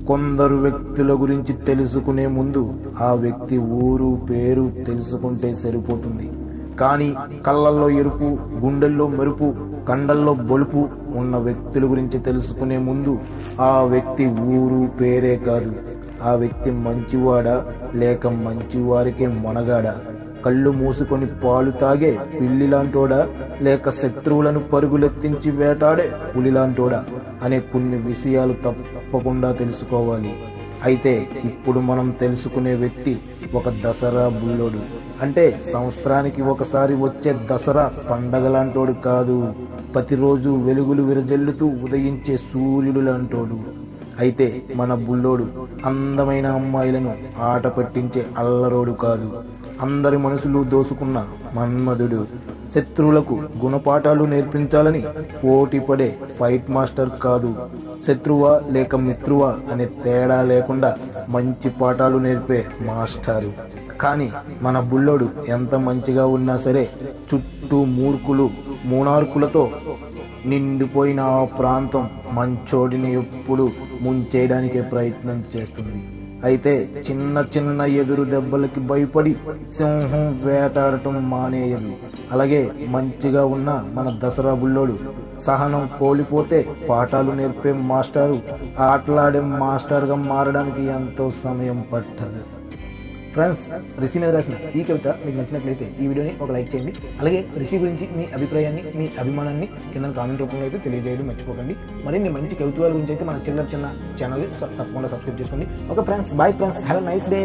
కొందరు వ్యక్తుల గురించి తెలుసుకునే ముందు ఆ వ్యక్తి ఊరు పేరు తెలుసుకుంటే సరిపోతుంది. కానీ కళ్ళల్లో ఎరుపు, గుండెల్లో మెరుపు, కండల్లో బొలుపు ఉన్న వ్యక్తుల గురించి తెలుసుకునే ముందు ఆ వ్యక్తి ఊరు పేరే కాదు, ఆ వ్యక్తి మంచివాడా లేక మంచివారికే మొనగాడా, కళ్ళు మూసుకొని పాలు తాగే పిల్లిలాంటోడా లేక శత్రువులను పరుగులెత్తించి వేటాడే పులిలాంటోడా అనే కొన్ని విషయాలు తప్పకుండా తెలుసుకోవాలి. అయితే ఇప్పుడు మనం తెలుసుకునే వ్యక్తి ఒక దసరా బుల్లోడు. అంటే సంవత్సరానికి ఒకసారి వచ్చే దసరా పండగ లాంటోడు కాదు, ప్రతిరోజు వెలుగులు విరజల్లుతూ ఉదయించే సూర్యుడు లాంటోడు. అయితే మన బుల్లోడు అందమైన అమ్మాయిలను ఆట పట్టించే అల్లరోడు కాదు, అందరి మనసులు దోసుకున్న మన్మధుడు. శత్రువులకు గుణపాఠాలు నేర్పించాలని పోటీ పడే ఫైట్ మాస్టర్ కాదు, శత్రువా లేక మిత్రువా అనే తేడా లేకుండా మంచి పాఠాలు నేర్పే మాస్టారు. కానీ మన బుల్లోడు ఎంత మంచిగా ఉన్నా సరే చుట్టూ మూర్ఖులు మూనార్కులతో నిండిపోయిన ఆ ప్రాంతం మంచోడిని ఎప్పుడు ముంచేయడానికే ప్రయత్నం చేస్తుంది. అయితే చిన్న చిన్న ఎదురు దెబ్బలకి భయపడి సింహం వేటాడటం మానేయదు. అలాగే మంచిగా ఉన్న మన దసరా బుల్లోడు సహనం కోల్పోతే పాఠాలు నేర్పే మాస్టారు ఆటలాడే మాస్టర్గా మారడానికి ఎంతో సమయం పట్టదు. ఫ్రెండ్స్, రిషి మీద రాసిన ఈ కవిత మీకు నచ్చినట్లయితే ఈ వీడియోని ఒక లైక్ చేయండి. అలాగే రిషి గురించి మీ అభిప్రాయాన్ని, మీ అభిమానాన్ని కింద కామెంట్ రూపంలో అయితే తెలియజేయడం మర్చిపోకండి. మరిన్ని మంచి కవిత్వాల గురించి అయితే మన చిన్న ఛానల్ తప్పకుండా సబ్స్క్రైబ్ చేసుకోండి. Okay friends, bye friends, have a nice day.